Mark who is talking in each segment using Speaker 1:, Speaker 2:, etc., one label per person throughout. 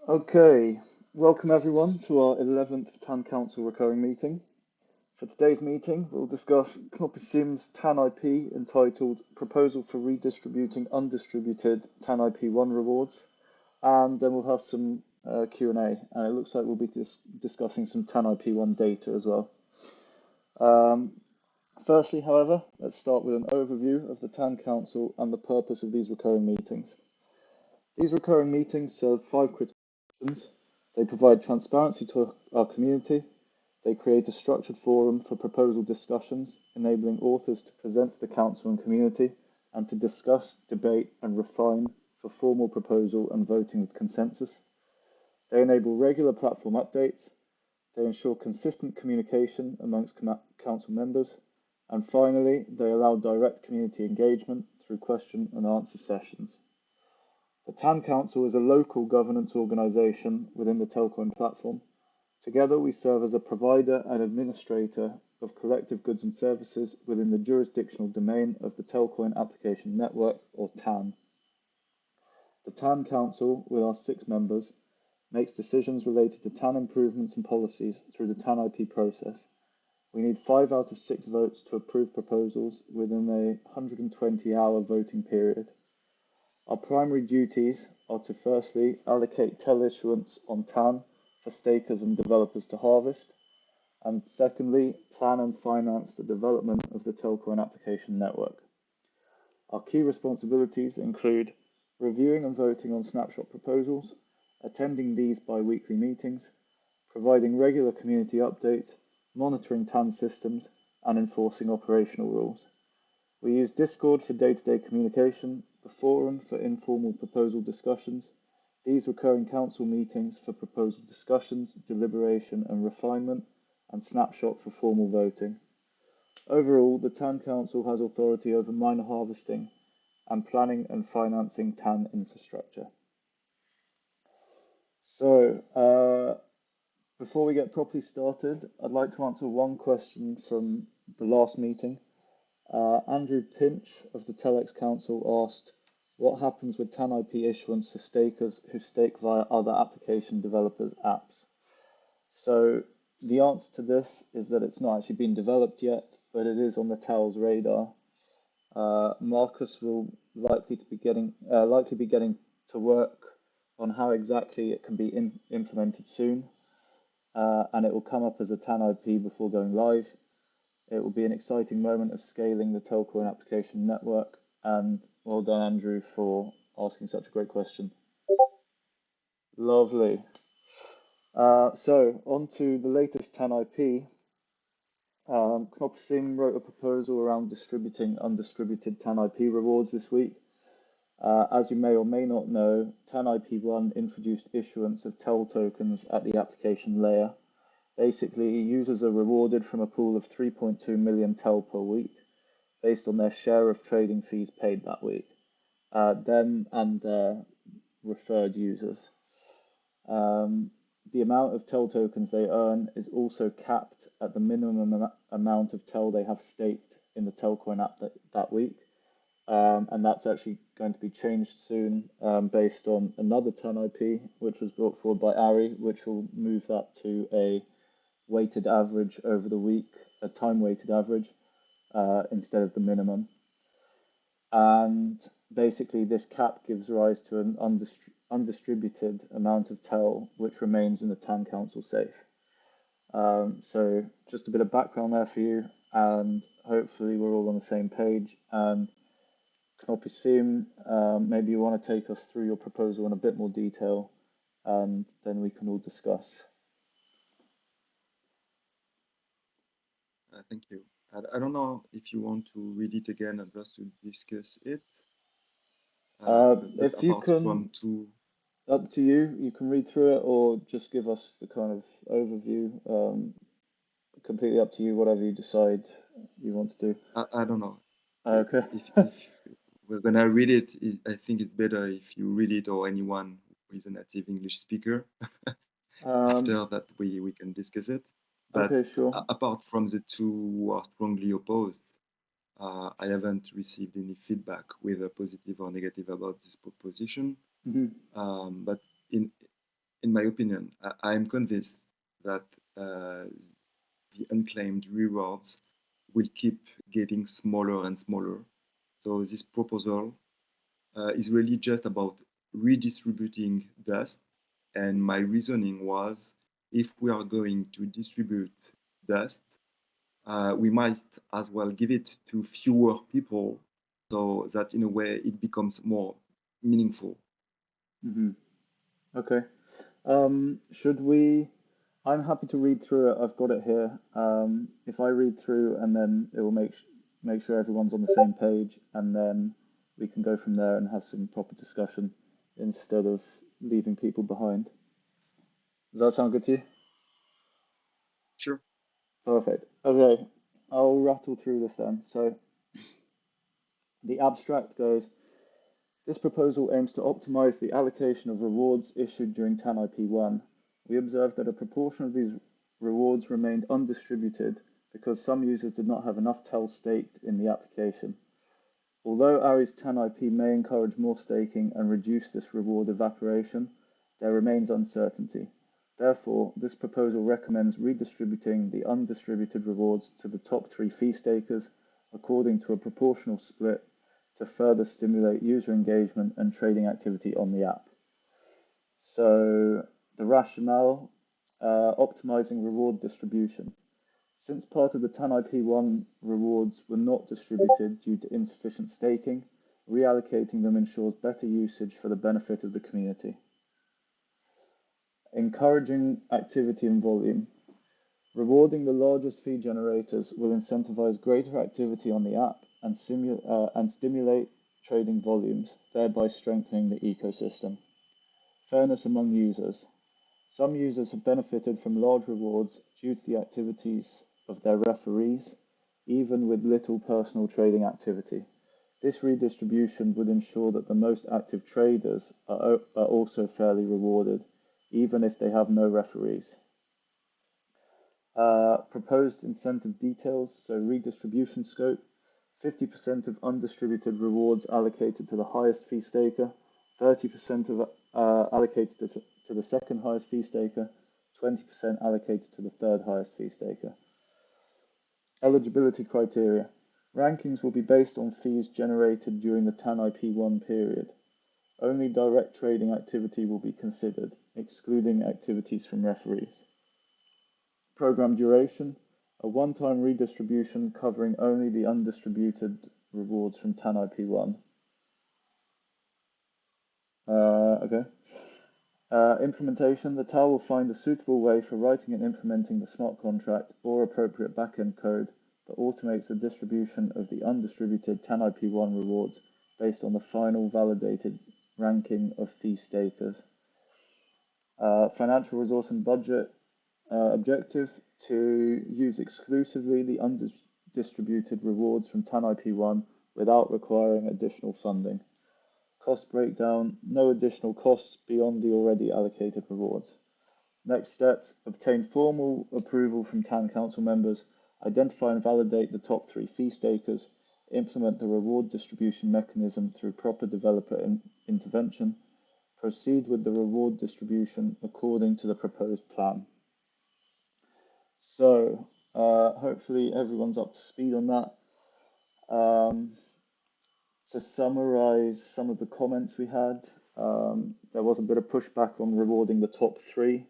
Speaker 1: Okay, welcome everyone to our 11th TAN Council recurring meeting. For today's meeting, we'll discuss Knoppy TAN IP entitled Proposal for Redistributing Undistributed TAN IP1 Rewards, and then we'll have some Q&A, and it looks like we'll be discussing some TAN IP1 data as well. Firstly, however, let's start with an overview of the TAN Council and the purpose of these recurring meetings. These recurring meetings serve 5 critical functions. They provide transparency to our community. They create a structured forum for proposal discussions, enabling authors to present to the council and community and to discuss, debate, and refine for formal proposal and voting with consensus. They enable regular platform updates. They ensure consistent communication amongst council members. And finally, they allow direct community engagement through question and answer sessions. The TAN Council is a local governance organisation within the Telcoin platform. Together we serve as a provider and administrator of collective goods and services within the jurisdictional domain of the Telcoin Application Network, or TAN. The TAN Council, with our 6 members, makes decisions related to TAN improvements and policies through the TAN IP process. We need 5 out of 6 votes to approve proposals within a 120-hour voting period. Our primary duties are to firstly allocate TEL issuance on TAN for stakers and developers to harvest, and secondly, plan and finance the development of the Telcoin application network. Our key responsibilities include reviewing and voting on snapshot proposals, attending these bi-weekly meetings, providing regular community updates, monitoring TAN systems, and enforcing operational rules. We use Discord for day-to-day communication, the forum for informal proposal discussions, these recurring council meetings for proposal discussions, deliberation and refinement, and snapshot for formal voting. Overall, the TAN Council has authority over miner harvesting and planning and financing TAN infrastructure. So, before we get properly started, I'd like to answer one question from the last meeting. Andrew Pinch of the Telex Council asked, what happens with TAN IP issuance for stakers who stake via other application developers' apps? So the answer to this is that it's not actually been developed yet, but it is on the TAL's radar. Marcus will likely be getting to work on how exactly it can be implemented soon, and it will come up as a TAN IP before going live. It will be an exciting moment of scaling the Telcoin application network, and well done, Andrew, for asking such a great question. Lovely. So on to the latest TAN IP. Knopsim wrote a proposal around distributing undistributed TAN IP rewards this week. As you may or may not know, TAN IP1 introduced issuance of TEL tokens at the application layer. Basically, users are rewarded from a pool of 3.2 million TEL per week based on their share of trading fees paid that week, them and their referred users. The amount of TEL tokens they earn is also capped at the minimum amount of TEL they have staked in the Telcoin app that week. And that's actually going to be changed soon based on another TAN IP, which was brought forward by Ari, which will move that to a weighted average over the week, a time-weighted average, instead of the minimum. And basically this cap gives rise to an undistributed amount of TEL, which remains in the TAN Council safe. So just a bit of background there for you, and hopefully we're all on the same page. And Knoppy, maybe you want to take us through your proposal in a bit more detail, and then we can all discuss.
Speaker 2: Thank you. I don't know if you want to read it again and just to discuss it.
Speaker 1: If you can, up to you. You can read through it or just give us the kind of overview. Completely up to you, whatever you decide you want to do.
Speaker 2: I don't know.
Speaker 1: Okay.
Speaker 2: If we're gonna read it, I think it's better if you read it or anyone who is a native English speaker. After that, we can discuss it. But
Speaker 1: okay, sure.
Speaker 2: Apart from the two who are strongly opposed, I haven't received any feedback, whether positive or negative, about this proposition.
Speaker 1: Mm-hmm.
Speaker 2: But in my opinion, I'm convinced that the unclaimed rewards will keep getting smaller and smaller. So this proposal is really just about redistributing dust. And my reasoning was, if we are going to distribute dust, we might as well give it to fewer people so that in a way it becomes more meaningful.
Speaker 1: Mm-hmm. Okay. Should we? I'm happy to read through it. I've got it here. If I read through, and then it will make sure everyone's on the same page, and then we can go from there and have some proper discussion instead of leaving people behind. Does that sound good to you?
Speaker 2: Sure.
Speaker 1: Perfect. Okay, I'll rattle through this then. So the abstract goes, this proposal aims to optimize the allocation of rewards issued during TANIP 1. We observed that a proportion of these rewards remained undistributed because some users did not have enough TEL staked in the application. Although Ari's TANIP may encourage more staking and reduce this reward evaporation, there remains uncertainty. Therefore, this proposal recommends redistributing the undistributed rewards to the top 3 fee stakers according to a proportional split to further stimulate user engagement and trading activity on the app. So the rationale, optimizing reward distribution. Since part of the TANIP 1 rewards were not distributed due to insufficient staking, reallocating them ensures better usage for the benefit of the community. Encouraging activity and volume. Rewarding the largest fee generators will incentivize greater activity on the app and stimulate trading volumes, thereby strengthening the ecosystem. Fairness among users. Some users have benefited from large rewards due to the activities of their referees, even with little personal trading activity. This redistribution would ensure that the most active traders are also fairly rewarded, even if they have no referees. Proposed incentive details, so redistribution scope, 50% of undistributed rewards allocated to the highest fee staker, 30% of allocated to the second highest fee staker, 20% allocated to the third highest fee staker. Eligibility criteria. Rankings will be based on fees generated during the TANIP 1 period. Only direct trading activity will be considered, excluding activities from referees. Program duration. A one-time redistribution covering only the undistributed rewards from TANIP 1. Okay. Implementation. The TAL will find a suitable way for writing and implementing the smart contract or appropriate backend code that automates the distribution of the undistributed TANIP 1 rewards based on the final validated ranking of fee stakers. Financial resource and budget objective to use exclusively the undistributed rewards from TANIP 1 without requiring additional funding. Cost breakdown, no additional costs beyond the already allocated rewards. Next steps, obtain formal approval from TAN Council members, identify and validate the top 3 fee stakers, implement the reward distribution mechanism through proper developer intervention, proceed with the reward distribution according to the proposed plan. So, hopefully everyone's up to speed on that. To summarize some of the comments we had, there was a bit of pushback on rewarding the top 3.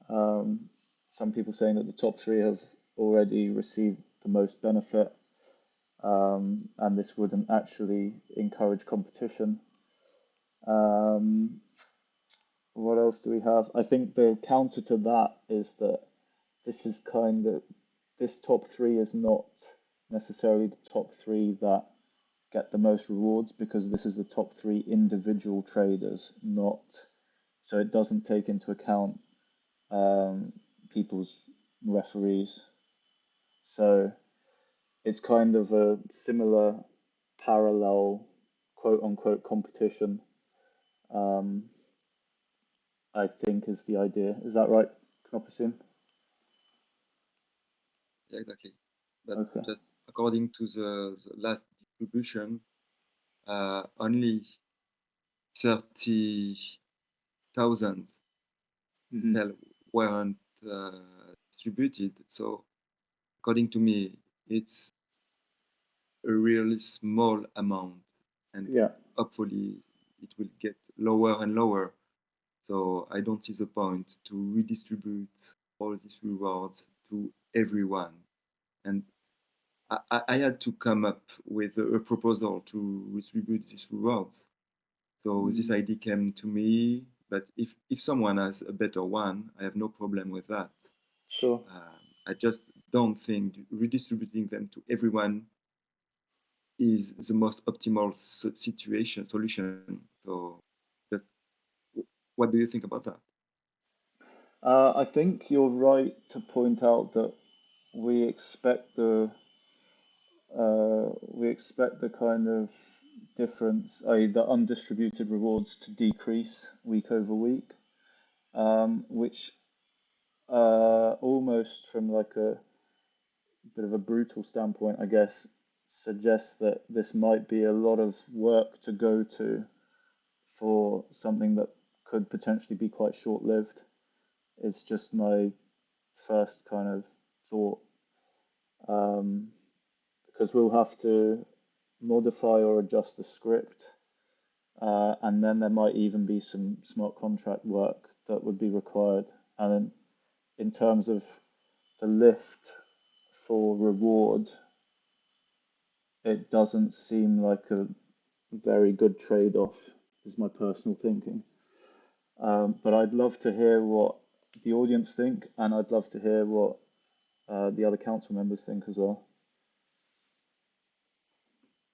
Speaker 1: Some people saying that the top 3 have already received the most benefit, and this wouldn't actually encourage competition. What else do we have? I think the counter to that is that this top 3 is not necessarily the top 3 that get the most rewards, because this is the top 3 individual traders, so it doesn't take into account people's referees. So it's kind of a similar parallel quote unquote competition, I think is the idea. Is that right, Knopasim?
Speaker 2: Yeah, exactly. But okay. Just according to the last distribution, only 30,000
Speaker 1: Hmm.
Speaker 2: weren't distributed. So according to me, it's a really small amount, and
Speaker 1: Yeah,
Speaker 2: hopefully it will get lower and lower. So I don't see the point to redistribute all these rewards to everyone. And I had to come up with a proposal to distribute these rewards. So this
Speaker 1: mm,
Speaker 2: idea came to me, but if someone has a better one, I have no problem with that.
Speaker 1: sure.
Speaker 2: I just don't think redistributing them to everyone is the most optimal situation solution. So, just, what do you think about that?
Speaker 1: I think you're right to point out that we expect the we expect the kind of difference, i.e., the undistributed rewards, to decrease week over week, which almost from like a bit of a brutal standpoint, I guess, suggests that this might be a lot of work to go to for something that could potentially be quite short-lived. It's just my first kind of thought, um, because we'll have to modify or adjust the script, and then there might even be some smart contract work that would be required. And in terms of the lift for reward, it doesn't seem like a very good trade-off, is my personal thinking. But I'd love to hear what the audience think, and I'd love to hear what the other council members think as well.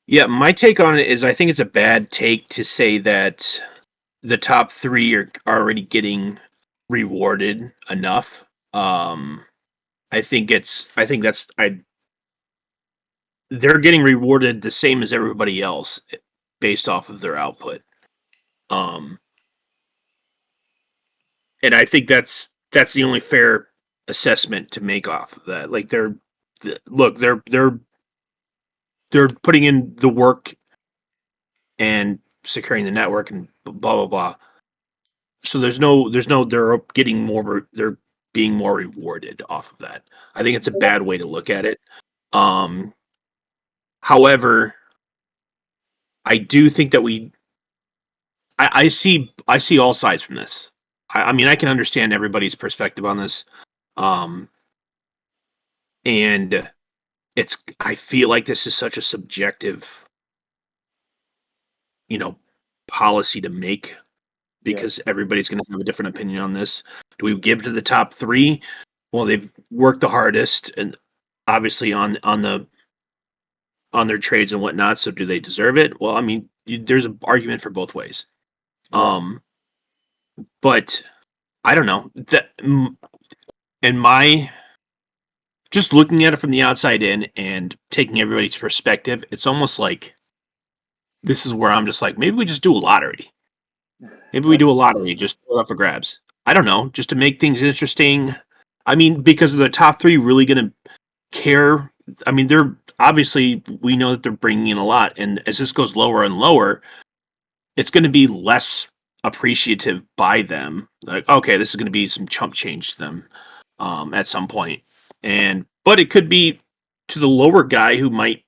Speaker 3: Yeah, my take on it is I think it's a bad take to say that the top three are already getting rewarded enough. I think that's I they're getting rewarded the same as everybody else based off of their output. Um, and I think that's the only fair assessment to make off of that. Like look, they're putting in the work and securing the network and blah blah blah. So there's no they're getting more, they're being more rewarded off of that. I think it's a bad way to look at it. Um, however, I do think that I see all sides from this. I mean I can understand everybody's perspective on this. Um, and it's I feel like this is such a subjective, you know, policy to make
Speaker 1: Yeah,
Speaker 3: because everybody's going to have a different opinion on this. Do we give to the top three? Well, they've worked the hardest and obviously on their trades and whatnot. So do they deserve it? Well, I mean, there's an argument for both ways.
Speaker 1: yeah,
Speaker 3: Um, but I don't know that in my just looking at it from the outside in and taking everybody's perspective, it's almost like this is where I'm just like maybe we just do a lottery. Maybe we do a lottery, just throw it up for grabs. I don't know, just to make things interesting. I mean, because are the top three really going to care? I mean, they're obviously we know that they're bringing in a lot, and as this goes lower and lower, it's going to be less appreciative by them. Like, okay, this is going to be some chump change to them at some point, and but it could be to the lower guy who might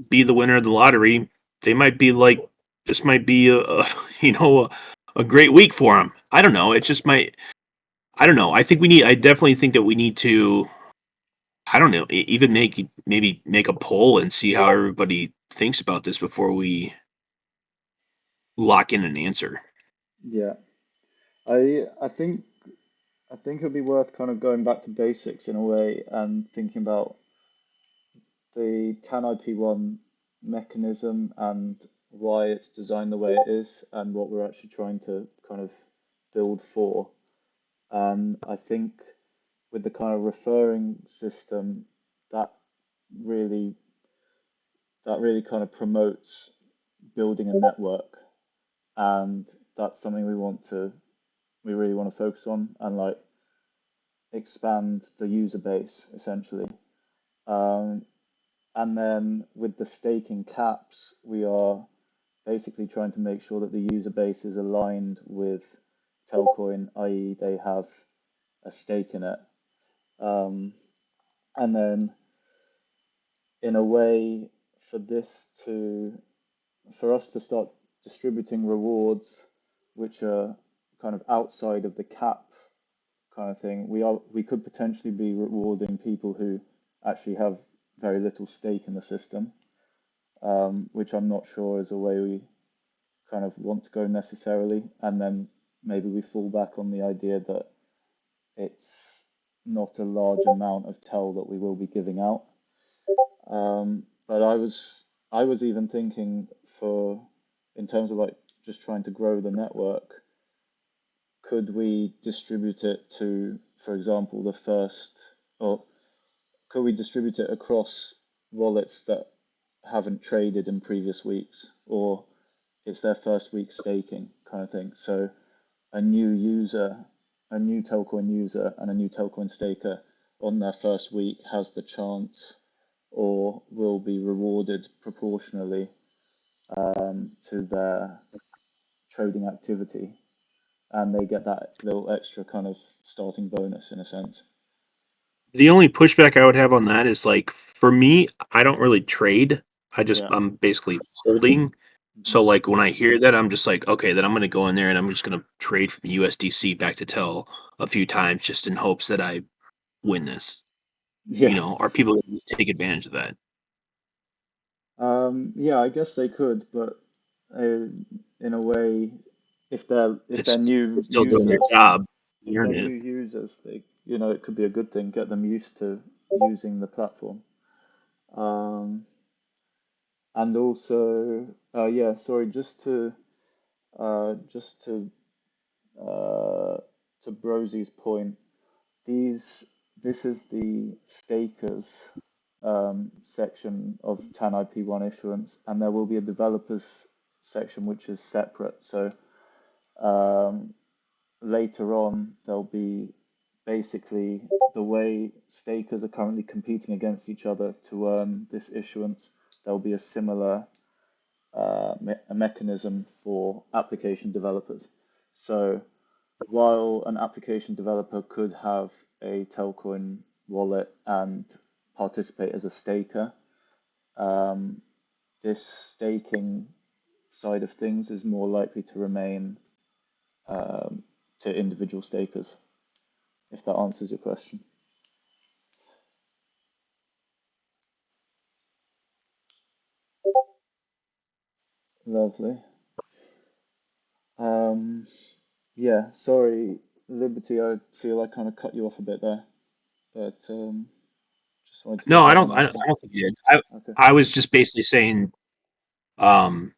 Speaker 3: be the winner of the lottery. They might be like, this might be a you know a great week for him. I don't know. It's just my I don't know. I think we need. I definitely think that we need to. I don't know. Even maybe make a poll and see how everybody thinks about this before we lock in an answer.
Speaker 1: yeah. I think it'd be worth kind of going back to basics in a way and thinking about the TANIP1 mechanism and why it's designed the way it is and what we're actually trying to kind of build for. And I think with the kind of referring system, that really that really kind of promotes building a network, and that's something we really want to focus on and like expand the user base essentially. Um, and then with the staking caps, we are basically trying to make sure that the user base is aligned with Telcoin, i.e., they have a stake in it. Um, and then, in a way, for this to, for us to start distributing rewards which are kind of outside of the cap kind of thing, we could potentially be rewarding people who actually have very little stake in the system, which I'm not sure is a way we kind of want to go necessarily. And then maybe we fall back on the idea that it's not a large amount of TEL that we will be giving out. But I was even thinking for in terms of like just trying to grow the network, could we distribute it to, for example, the first, or could we distribute it across wallets that haven't traded in previous weeks, or it's their first week staking kind of thing? So a new user, a new Telcoin user, and a new Telcoin staker on their first week has the chance or will be rewarded proportionally to their trading activity, and they get that little extra kind of starting bonus in a sense.
Speaker 3: The only pushback I would have on that is like for me, I don't really trade.
Speaker 1: Yeah.
Speaker 3: I'm basically holding.
Speaker 1: Mhm.
Speaker 3: So like when I hear that, I'm just like, okay, then I'm gonna go in there and I'm just gonna trade from USDC back to TEL a few times just in hopes that I win this.
Speaker 1: Yeah.
Speaker 3: Are people gonna take advantage of that?
Speaker 1: Yeah, I guess they could, but in a way, if they're
Speaker 3: It's
Speaker 1: new
Speaker 3: still doing their
Speaker 1: users,
Speaker 3: job.
Speaker 1: if
Speaker 3: You earn
Speaker 1: they're new
Speaker 3: it.
Speaker 1: users, they, it could be a good thing, get them used to using the platform. Um, and also, yeah, sorry, just uh, to Brosie's point, these this is the stakers section of TANIP1 issuance, and there will be a developers section which is separate. So um, later on, there'll be basically the way stakers are currently competing against each other to earn this issuance. There'll be a similar a mechanism for application developers. So while an application developer could have a Telcoin wallet and participate as a staker, um, this staking side of things is more likely to remain um, to individual stakers, if that answers your question. Lovely. Um, yeah, sorry, Liberty, I feel I kind of cut you off a bit there, but just wanted to
Speaker 3: No,
Speaker 1: get that in
Speaker 3: I
Speaker 1: after.
Speaker 3: don't think you did.
Speaker 1: Okay.
Speaker 3: I was just basically saying, um,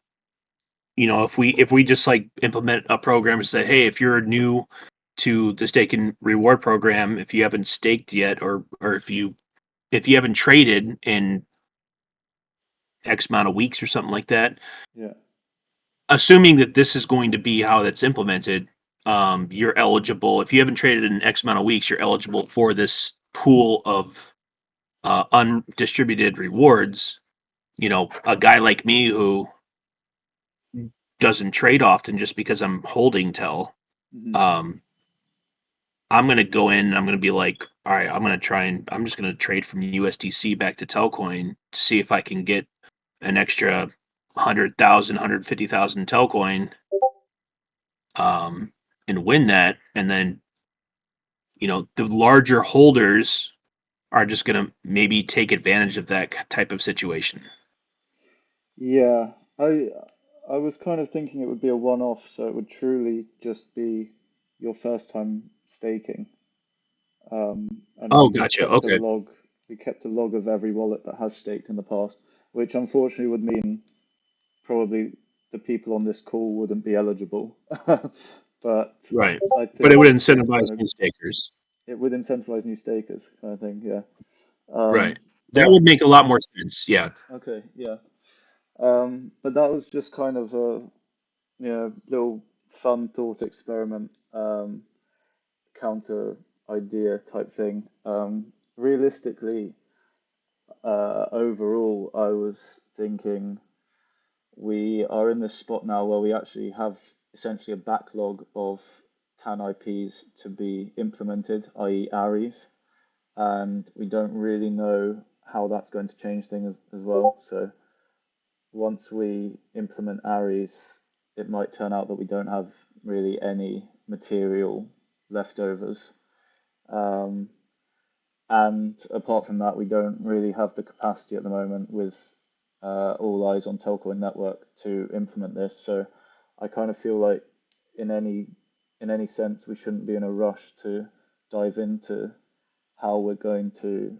Speaker 3: if we just like implement a program and say, hey, if you're new to the stake and reward program, if you haven't staked yet, or if you haven't traded in X amount of weeks or something like that,
Speaker 1: Yeah.
Speaker 3: assuming that this is going to be how that's implemented, you're eligible. If you haven't traded in X amount of weeks, you're eligible for this pool of undistributed rewards. A guy like me who doesn't trade often just because I'm holding TEL,
Speaker 1: Hmm.
Speaker 3: um, I'm gonna go in and I'm gonna be like, all right, I'm just gonna trade from USDC back to Telcoin to see if I can get an extra 100,000, 150,000 Telcoin, um, and win that. And then, the larger holders are just gonna maybe take advantage of that type of situation.
Speaker 1: Yeah, I was kind of thinking it would be a one-off, so it would truly just be your first time staking. And
Speaker 3: Oh,
Speaker 1: we just
Speaker 3: gotcha.
Speaker 1: kept a
Speaker 3: Okay.
Speaker 1: log, we kept a log of every wallet that has staked in the past, which unfortunately would mean probably the people on this call wouldn't be eligible. But
Speaker 3: Right.
Speaker 1: I
Speaker 3: But it
Speaker 1: think
Speaker 3: would
Speaker 1: it's
Speaker 3: incentivize
Speaker 1: kind of
Speaker 3: new stakers.
Speaker 1: it would incentivize new stakers kind of thing, yeah.
Speaker 3: Right. That
Speaker 1: But
Speaker 3: would make a lot more sense. Yeah.
Speaker 1: okay, yeah. But that was just kind of a little fun thought experiment, counter idea type thing. Realistically, overall, I was thinking we are in this spot now where we actually have essentially a backlog of TANIPs to be implemented, i.e. ARIs, and we don't really know how that's going to change things as well. So once we implement ARIs, it might turn out that we don't have really any material leftovers. Um, and apart from that, we don't really have the capacity at the moment with all eyes on telco and network to implement this. So I kind of feel like in any sense, we shouldn't be in a rush to dive into how we're going to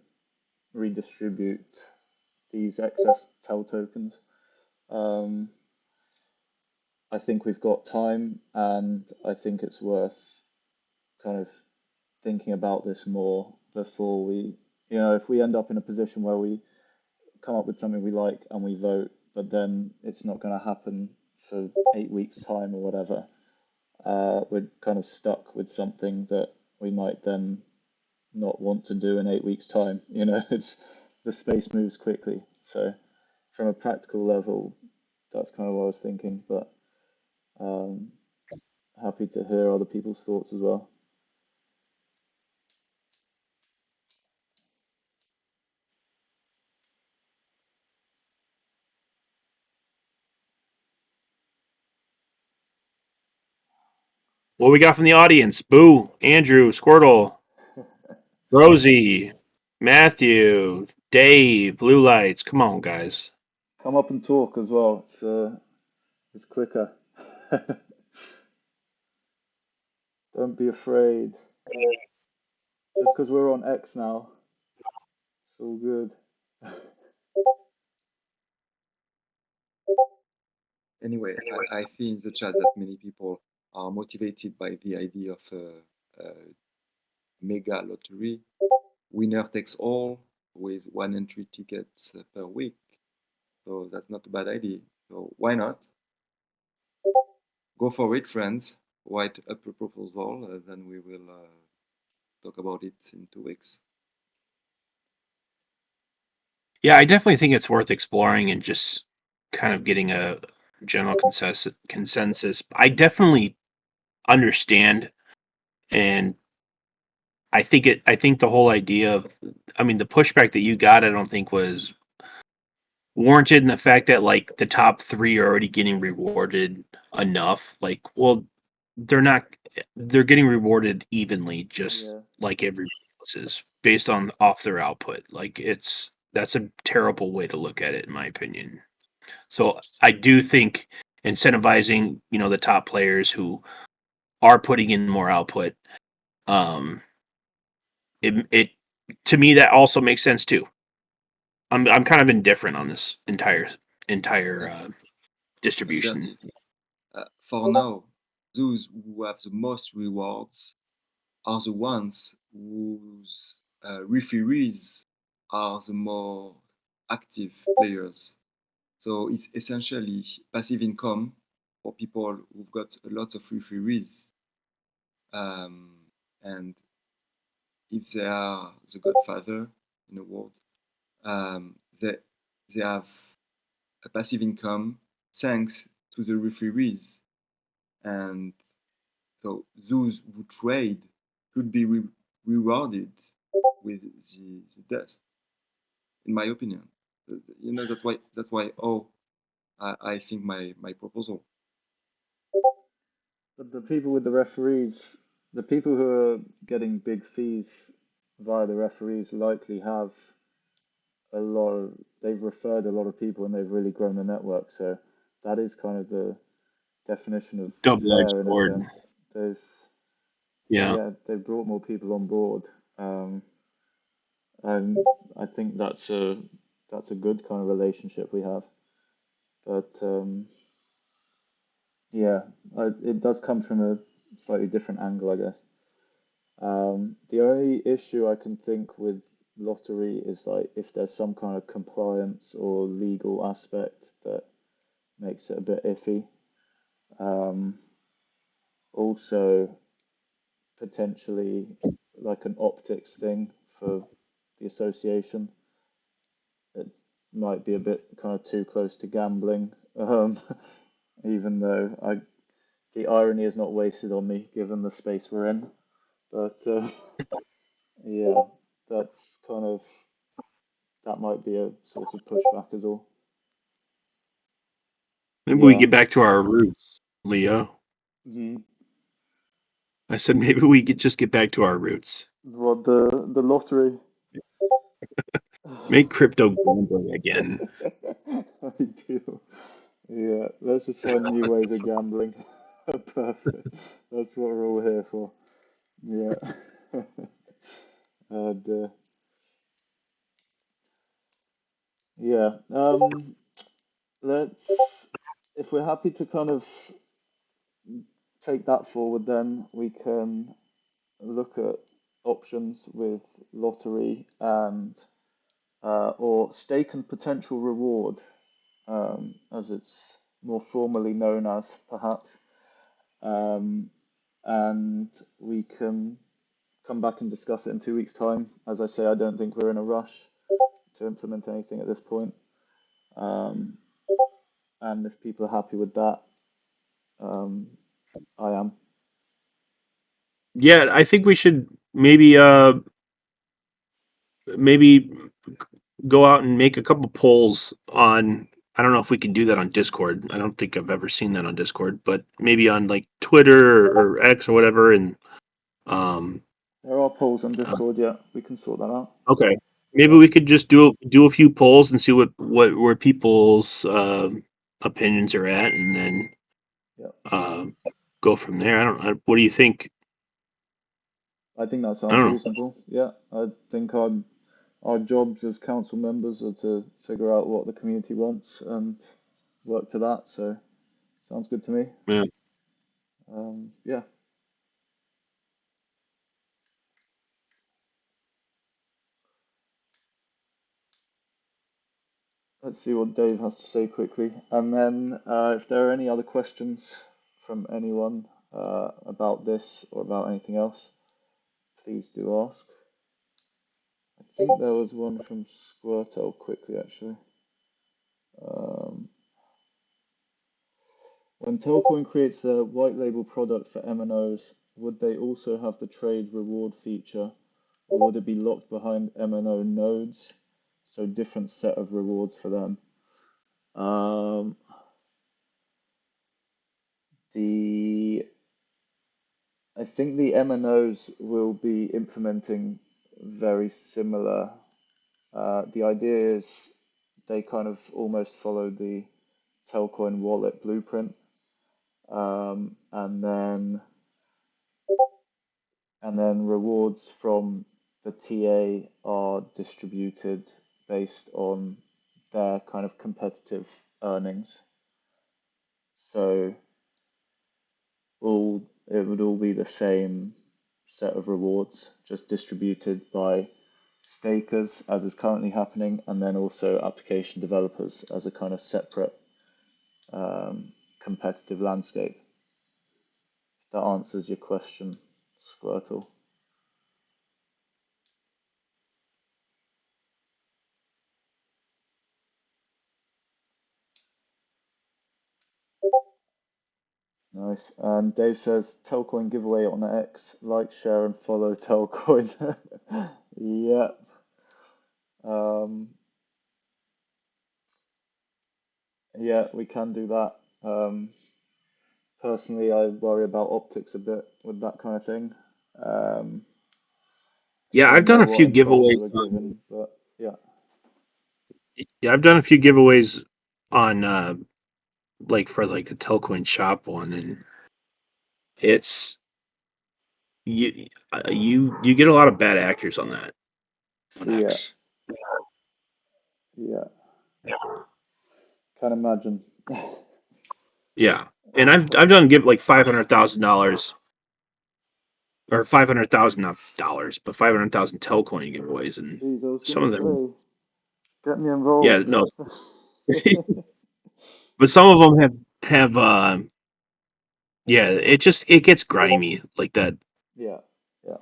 Speaker 1: redistribute these excess TEL tokens. Um, I think we've got time, and I think it's worth kind of thinking about this more before if we end up in a position where we come up with something we like and we vote, but then it's not going to happen for 8 weeks' time or whatever, we're kind of stuck with something that we might then not want to do in 8 weeks' time. It's the space moves quickly. So from a practical level, that's kind of what I was thinking, but um, happy to hear other people's thoughts as well.
Speaker 3: What we got from the audience? Boo, Andrew, Squirtle, Rosie, Matthew, Dave, Blue Lights. Come on, guys.
Speaker 1: Come up and talk as well. It's quicker. Don't be afraid. Just because we're on X now, it's all good.
Speaker 2: Anyway, I see in the chat that many people are motivated by the idea of a mega lottery, winner takes all, with one entry tickets per week. So that's not a bad idea. So why not? Go for it, friends. Write up a proposal, then we will talk about it in 2 weeks.
Speaker 3: Yeah, I definitely think it's worth exploring and just kind of getting a general consensus. I definitely understand, and I think the whole idea of, I mean, the pushback that you got, I don't think was warranted in the fact that like the top three are already getting rewarded enough. Like, well, they're not, they're getting rewarded evenly, just
Speaker 1: Yeah.
Speaker 3: like everybody else is, based on off their output. Like, that's a terrible way to look at it, in my opinion. So I do think incentivizing, the top players who are putting in more output, um, it to me that also makes sense too. I'm kind of indifferent on this entire distribution.
Speaker 2: Bertie, for now, those who have the most rewards are the ones whose referees are the more active players. So it's essentially passive income for people who've got a lot of referees. And if they are the godfather in a word, they have a passive income thanks to the referees. And so those who trade could be rewarded with the dust, in my opinion. That's why I think my proposal.
Speaker 1: But the people with the referees, the people who are getting big fees via the referees likely have they've referred a lot of people and they've really grown the network. So that is kind of the definition of
Speaker 3: Double-edged
Speaker 1: fair in a
Speaker 3: sword.
Speaker 1: sense. They've,
Speaker 3: Yeah.
Speaker 1: yeah, they've brought more people on board. Um, and I think that's a good kind of relationship we have. But yeah, it does come from a slightly different angle, I guess. The only issue I can think with lottery is like if there's some kind of compliance or legal aspect that makes it a bit iffy. Um, Also, potentially like an optics thing for the association. It might be a bit kind of too close to gambling, even though the irony is not wasted on me given the space we're in. But yeah, that's kind of that might be a sort of pushback as well.
Speaker 3: Maybe we
Speaker 1: Yeah.
Speaker 3: get back to our roots, Leo.
Speaker 1: Hmm.
Speaker 3: I said maybe we could just get back to our roots.
Speaker 1: What the lottery?
Speaker 3: Make crypto gambling again.
Speaker 1: Ideal. Yeah, let's just find new ways of gambling. Perfect. That's what we're all here for. Yeah. And yeah. Let's if we're happy to kind of take that forward, then we can look at options with lottery and or stake and potential reward, as it's more formally known as, perhaps. Um, and we can come back and discuss it in 2 weeks' time. As I say, I don't think we're in a rush to implement anything at this point. Um, and if people are happy with that, um, I am.
Speaker 3: Yeah, I think we should maybe go out and make a couple polls on. I don't know if we can do that on Discord. I don't think I've ever seen that on Discord, but maybe on like Twitter or X or whatever. And um,
Speaker 1: There are polls on Discord, yeah. We can sort that out.
Speaker 3: okay, maybe
Speaker 1: Yeah,
Speaker 3: we could just do a few polls and see what where people's opinions are at, and then
Speaker 1: yeah.
Speaker 3: um, go from there. I don't. What do you think?
Speaker 1: I think that
Speaker 3: I
Speaker 1: sounds
Speaker 3: don't know.
Speaker 1: reasonable. Yeah, I think our jobs as council members are to figure out what the community wants and work to that. So sounds good to me.
Speaker 3: Yeah.
Speaker 1: Yeah, let's see what Dave has to say quickly, and then if there are any other questions from anyone about this or about anything else, please do ask. I think there was one from Squirtle quickly, actually. Um, When Telcoin creates a white label product for MNOs, would they also have the trade reward feature, or would it be locked behind MNO nodes? So different set of rewards for them. Um, the I think the MNOs will be implementing very similar. The idea is they kind of almost follow the Telcoin wallet blueprint, um, and then rewards from the TA are distributed based on their kind of competitive earnings. So it would all be the same set of rewards, just distributed by stakers, as is currently happening, and then also application developers as a kind of separate competitive landscape. If that answers your question, Squirtle. Nice. And Dave says Telcoin giveaway on X. Like, share, and follow Telcoin. Yep. Um, yeah, we can do that. Personally, I worry about optics a bit with that kind of thing. Um,
Speaker 3: Yeah,
Speaker 1: I
Speaker 3: I've done
Speaker 1: know
Speaker 3: a few
Speaker 1: what impressions
Speaker 3: giveaways.
Speaker 1: are given, but yeah,
Speaker 3: Yeah, I've done a few giveaways on like for like the Telcoin shop one, and it's you get a lot of bad actors on that on
Speaker 1: yeah,
Speaker 3: X.
Speaker 1: yeah. Can't imagine.
Speaker 3: Yeah, and I've done give like $500,000 or 500,000 not dollars, but 500,000 Telcoin giveaways, and
Speaker 1: Jeez, I was
Speaker 3: some
Speaker 1: gonna
Speaker 3: of them,
Speaker 1: say, get me
Speaker 3: yeah,
Speaker 1: involved.
Speaker 3: no, but some of them have yeah, it gets grimy like that.
Speaker 1: Yeah, yeah.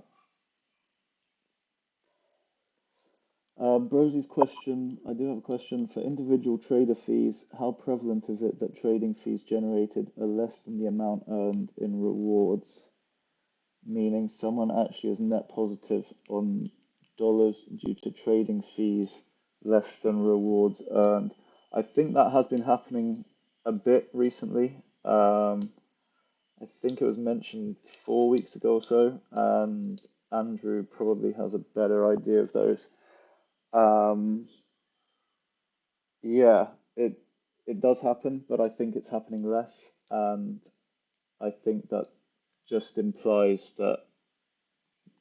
Speaker 1: Brosie's question, I do have a question for individual trader fees. How prevalent is it that trading fees generated are less than the amount earned in rewards? Meaning someone actually is net positive on dollars due to trading fees less than rewards earned. I think that has been happening a bit recently. I think it was mentioned 4 weeks ago or so, and Andrew probably has a better idea of those. Um, yeah, it does happen, but I think it's happening less, and I think that just implies that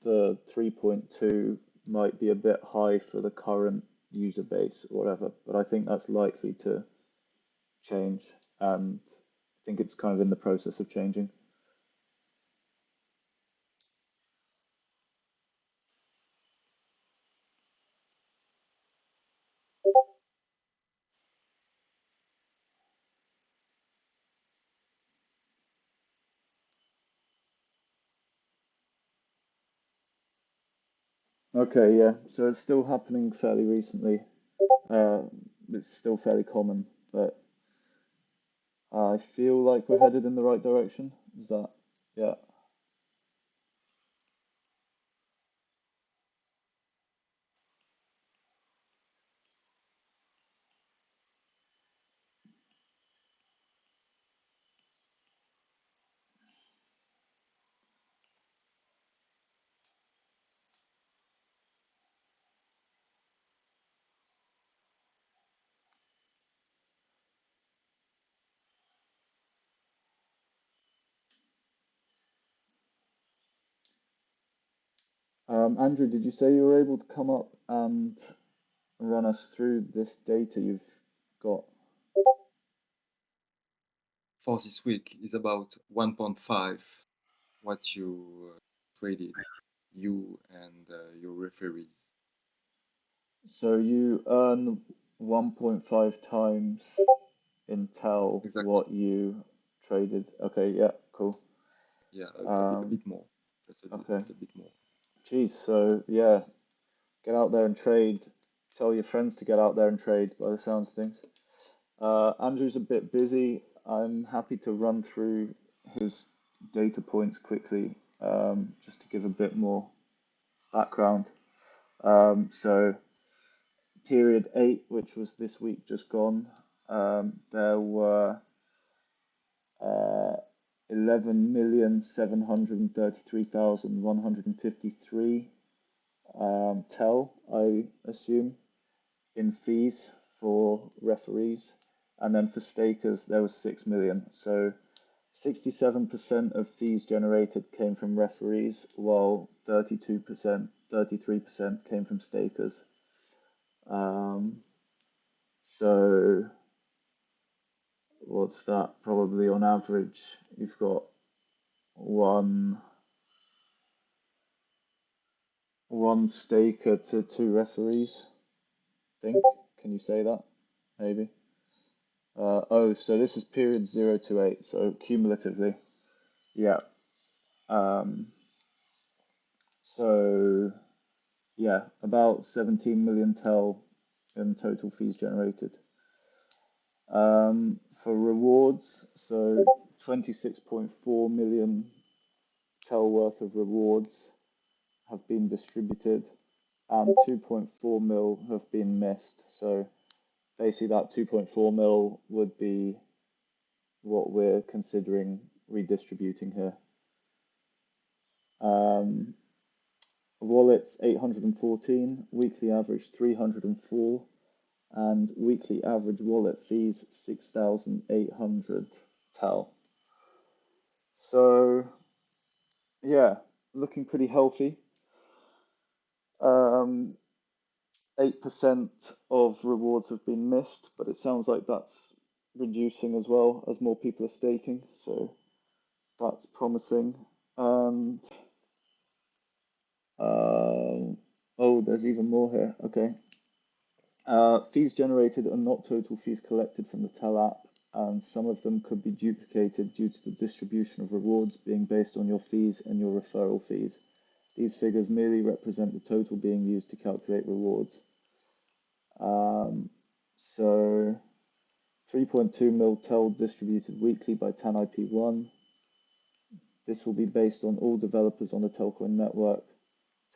Speaker 1: the 3.2 might be a bit high for the current user base or whatever, but I think that's likely to change, and I think it's kind of in the process of changing. Okay, yeah, so it's still happening fairly recently. Uh, it's still fairly common, but I feel like we're headed in the right direction. Is that, yeah. Andrew, did you say you were able to come up and run us through this data you've got?
Speaker 2: For this week is about 1.5 what you traded, you and your referees.
Speaker 1: So you earn 1.5 times Intel
Speaker 2: Exactly.
Speaker 1: what you traded. Okay, yeah, cool.
Speaker 2: Yeah, a bit more. Just
Speaker 1: Okay.
Speaker 2: a bit more.
Speaker 1: Geez, so yeah, get out there and trade. Tell your friends to get out there and trade by the sounds of things. Andrew's a bit busy. I'm happy to run through his data points quickly, just to give a bit more background. So period 8, which was this week just gone, there were 11,733,153 TEL, I assume, in fees for referees. And then for stakers, there was 6 million. So 67% of fees generated came from referees, while 32%, 33% came from stakers. So what's that? Probably on average, you've got one staker to 2 referees, I think. Can you say that? Maybe. Oh, so this is period 0 to 8, so cumulatively. Yeah. Um, so, yeah, about 17 million TEL in total fees generated. For rewards, so 26.4 million TEL worth of rewards have been distributed, and 2.4 mil have been missed. So basically that 2.4 mil would be what we're considering redistributing here. Wallets 814, weekly average 304, and weekly average wallet fees 6,800 TEL. So yeah, looking pretty healthy. 8% of rewards have been missed, but it sounds like that's reducing as well as more people are staking, so that's promising. And oh, there's even more here. Okay. Fees generated are not total fees collected from the TEL app, and some of them could be duplicated due to the distribution of rewards being based on your fees and your referral fees. These figures merely represent the total being used to calculate rewards. So 3.2 mil TEL distributed weekly by TANIP1. This will be based on all developers on the Telcoin network.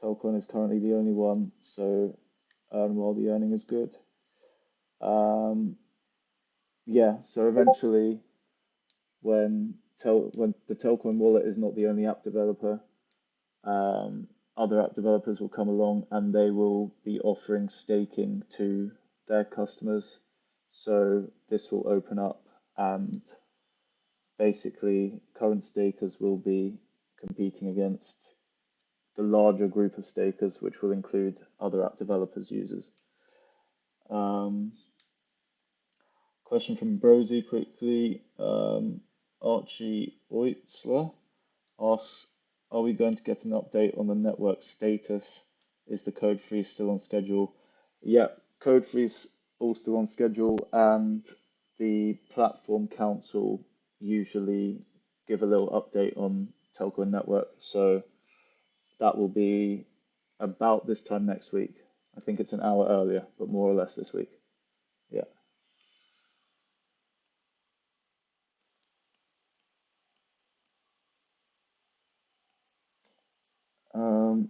Speaker 1: Telcoin is currently the only one, so earn while the earning is good. Yeah, so eventually, when the Telcoin wallet is not the only app developer, other app developers will come along and they will be offering staking to their customers. So this will open up, and basically current stakers will be competing against the larger group of stakers, which will include other app developers' users. Question from Brosy quickly. Archie Oitzler asks, are we going to get an update on the network status? Is the code freeze still on schedule? Yeah, code freeze all still on schedule, and the platform council usually give a little update on Telco network. So that will be about this time next week. I think it's an hour earlier, but more or less this week. Yeah.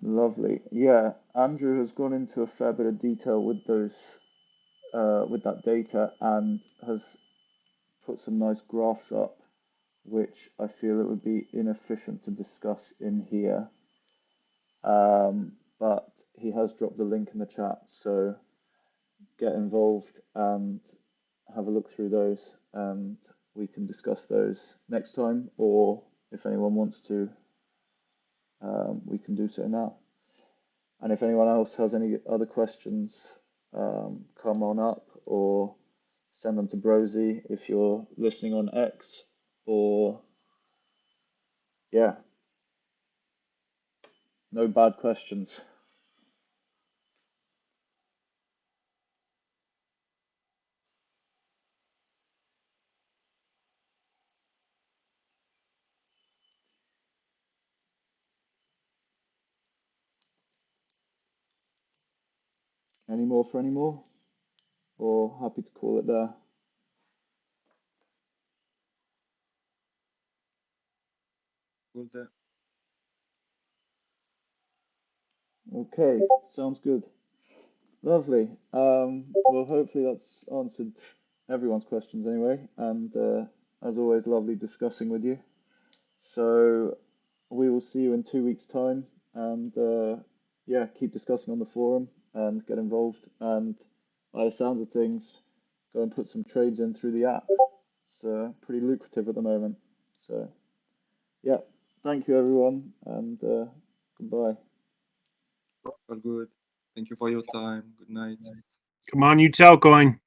Speaker 1: Lovely. Yeah, Andrew has gone into a fair bit of detail with with that data, and has put some nice graphs up, which I feel it would be inefficient to discuss in here. But he has dropped the link in the chat, so get involved and have a look through those, and we can discuss those next time, or if anyone wants to, we can do so now. And if anyone else has any other questions, come on up or send them to Brosy if you're listening on X, or yeah, no bad questions. Any more for any more? Or happy to call it there?
Speaker 2: Cool there.
Speaker 1: Okay, sounds good. Lovely. Well, hopefully that's answered everyone's questions anyway, and as always, lovely discussing with you. So we will see you in 2 weeks' time, and yeah, keep discussing on the forum and get involved. And by the sounds of things, go and put some trades in through the app. It's pretty lucrative at the moment. So yeah, thank you everyone, and goodbye.
Speaker 2: All good. Thank you for your time. Good night.
Speaker 3: Come on, you Telcoin.